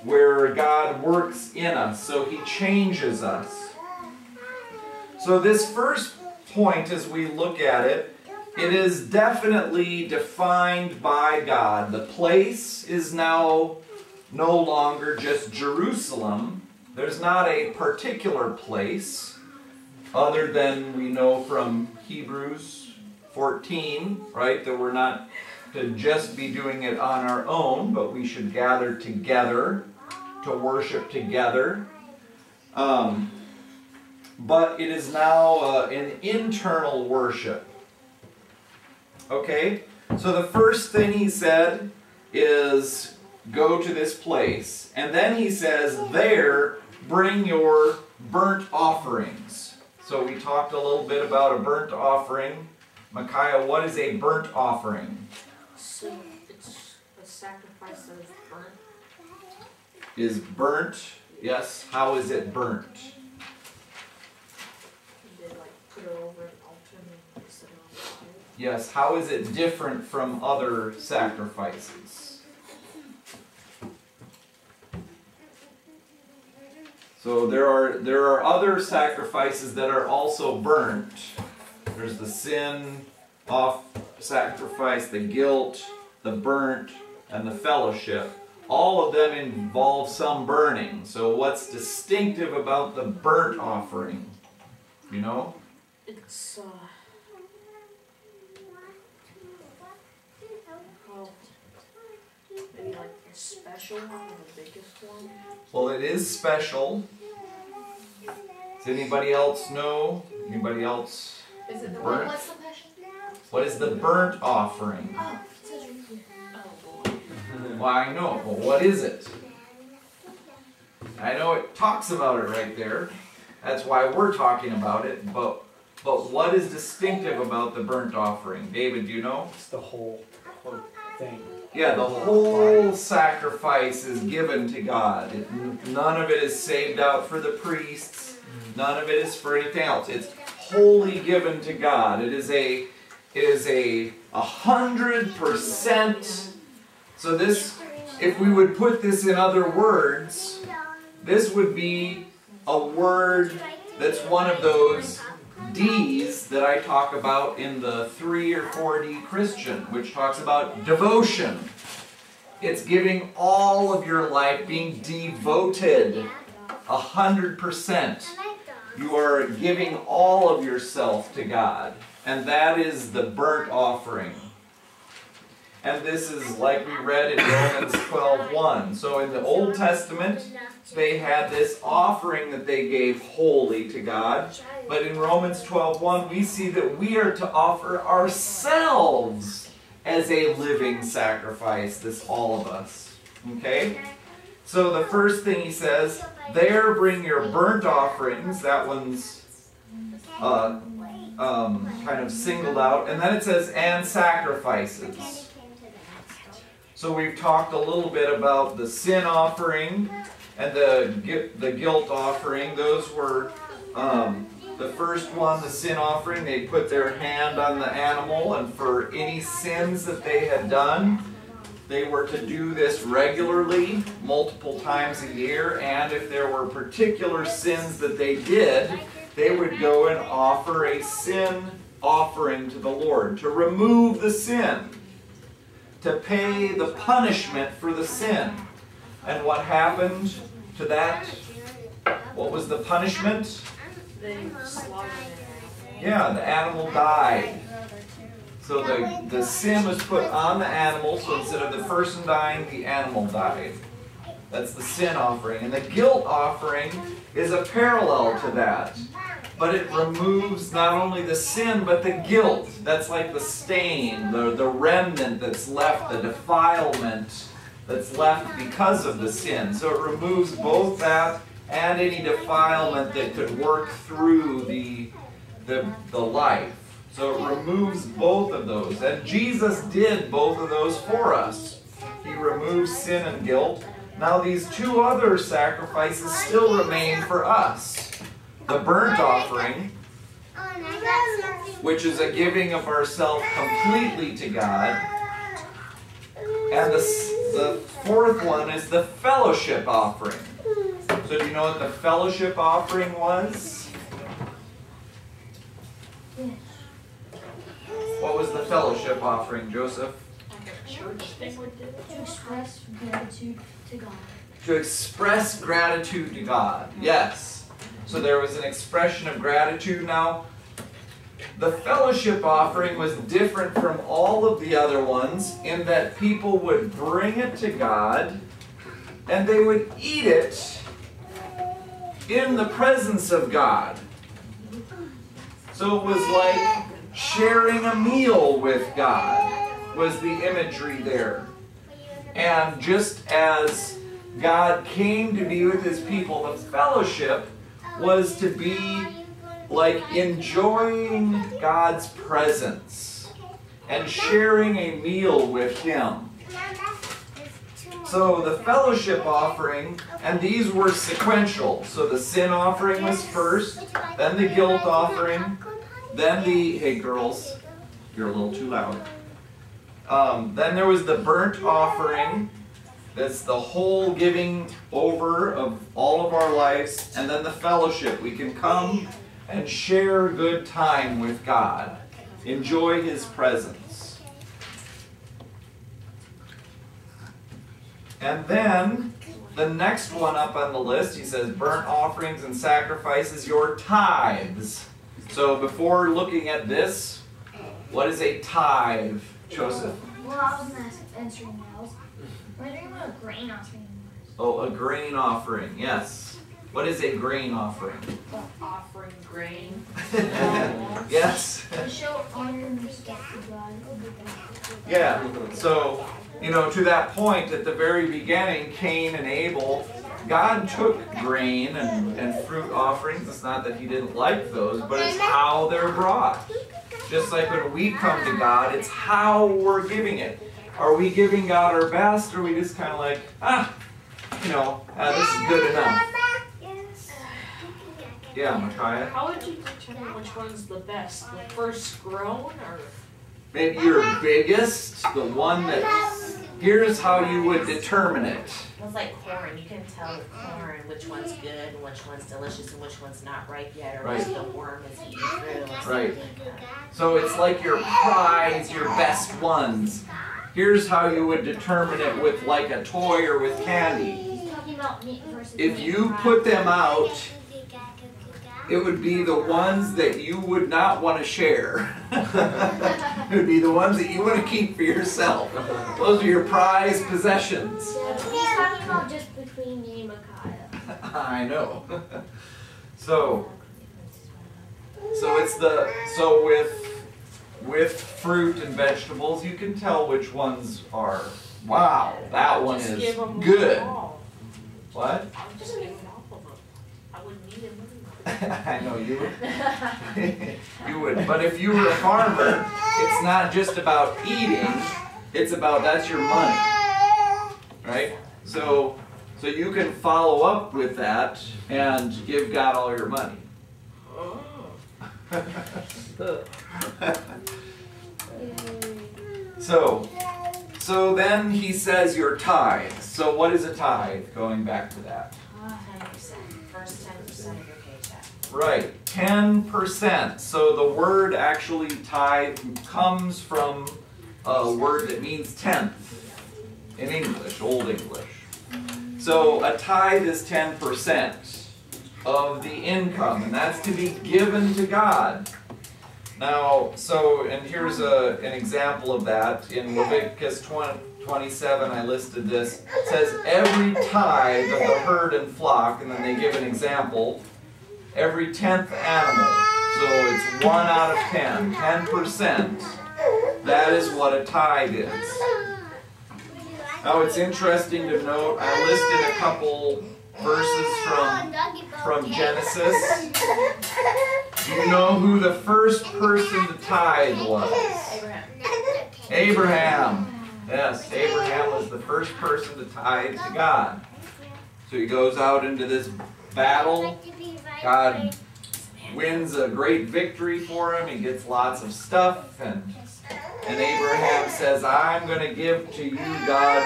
where God works in us, so He changes us. So this first point, as we look at it, it is definitely defined by God. The place is now no longer just Jerusalem. There's not a particular place, other than we know from Hebrews 14, right, that we're not to just be doing it on our own, but we should gather together to worship together. But it is now an internal worship. Okay? So the first thing he said is, go to this place. And then he says, there, bring your burnt offerings. So we talked a little bit about a burnt offering. Micaiah, what is a burnt offering? So it's a sacrifice that is burnt. Is burnt? Yes. How is it burnt? They put it over an altar and set it on fire. Yes. How is it different from other sacrifices? So there are other sacrifices that are also burnt. There's the sin off sacrifice, the guilt, the burnt, and the fellowship. All of them involve some burning. So what's distinctive about the burnt offering? You know? It's maybe like a special one or the biggest one. Well, it is special. Does anybody else know? Anybody else? Is it the burnt? what's the question? What is the burnt offering? Oh, it says right here. Oh boy. Well, I know, but what is it? I know it talks about it right there. That's why we're talking about it. But what is distinctive about the burnt offering? David, do you know? It's the whole thing. Yeah, the whole sacrifice is given to God. None of it is saved out for the priests. None of it is for anything else. It's wholly given to God. It is a 100%. So this, if we would put this in other words, this would be a word that's one of those D's that I talk about in the 3 or 4D Christian, which talks about devotion. It's giving all of your life, being devoted 100%. You are giving all of yourself to God, and that is the burnt offering. And this is like we read in Romans 12:1. So in the Old Testament, they had this offering that they gave wholly to God. But in Romans 12:1, we see that we are to offer ourselves as a living sacrifice, this all of us. Okay? So the first thing he says, there bring your burnt offerings. That one's kind of singled out. And then it says, and sacrifices. So we've talked a little bit about the sin offering and the guilt offering. Those were the first one, the sin offering. They put their hand on the animal, and for any sins that they had done, they were to do this regularly, multiple times a year. And if there were particular sins that they did, they would go and offer a sin offering to the Lord to remove the sin, to pay the punishment for the sin. And what happened to that? What was the punishment? They slaughtered it. Yeah, the animal died. So the sin was put on the animal, so instead of the person dying, the animal died. That's the sin offering. And the guilt offering is a parallel to that. But it removes not only the sin, but the guilt. That's like the stain, the remnant that's left, the defilement that's left because of the sin. So it removes both that and any defilement that could work through the life. So it removes both of those. And Jesus did both of those for us. He removes sin and guilt. Now these two other sacrifices still remain for us. The burnt offering, which is a giving of ourselves completely to God. And the fourth one is the fellowship offering. So do you know what the fellowship offering was? What was the fellowship offering, Joseph? Like a church thing would do. To express gratitude to God. To express gratitude to God. Yes. So there was an expression of gratitude. Now, the fellowship offering was different from all of the other ones in that people would bring it to God and they would eat it in the presence of God. So it was like sharing a meal with God was the imagery there. And just as God came to be with his people, the fellowship was to be like enjoying God's presence and sharing a meal with him. So the fellowship offering, and these were sequential. So the sin offering was first, then the guilt offering, then the, hey girls, you're a little too loud. Then there was the burnt offering. That's the whole giving over of all of our lives. And then the fellowship. We can come and share good time with God. Enjoy his presence. And then the next one up on the list, he says, burnt offerings and sacrifices, your tithes. So before looking at this, what is a tithe, Joseph? Well, I was answering that. I was wondering about a grain offering. Oh, a grain offering, yes. What is a grain offering? Offering grain. Yes. To show honor and respect to God. Yeah. So, you know, to that point, at the very beginning, Cain and Abel, God took grain and fruit offerings. It's not that he didn't like those, but it's how they're brought. Just like when we come to God, it's how we're giving it. Are we giving God our best, or are we just kind of like, this is good enough? Yeah, Micaiah? How would you determine which one's the best? The first grown or? Maybe your biggest, the one that, here's how you would determine it. It's like corn. You can tell with corn which one's good and which one's delicious and which one's not ripe yet, or Right. which the worm is eating through. Right. So it's like your prize, your best ones. Here's how you would determine it with like a toy or with candy. He's talking about meat versus If meat. you put them out, it would be the ones that you would not want to share. It would be the ones that you want to keep for yourself. Those are your prized possessions. He's talking about just between me and Micaiah. I know. So it's with fruit and vegetables, you can tell which ones are, wow, that one Just is give them good. all. What? I would just give them all of them. I wouldn't need them anyway. I know you would. You would. But if you were a farmer, it's not just about eating, it's about, that's your money. Right? So you can follow up with that and give God all your money. So then he says your tithe. So what is a tithe? Going back to that. 10%. First 10% of your paycheck. Right, 10%. So the word actually tithe comes from a word that means tenth in English, Old English. So a tithe is 10% of the income, and that's to be given to God. Now, and here's an example of that. In Leviticus 27, I listed this. It says, every tithe of the herd and flock, and then they give an example, every 10th animal. So it's 1 out of 10, 10%. That is what a tithe is. Now, it's interesting to note, I listed a couple verses from Genesis. Do you know who the first person to tithe was? Abraham. Yes, Abraham was the first person to tithe to God. So he goes out into this battle. God wins a great victory for him. He gets lots of stuff. And Abraham says, I'm going to give to you, God,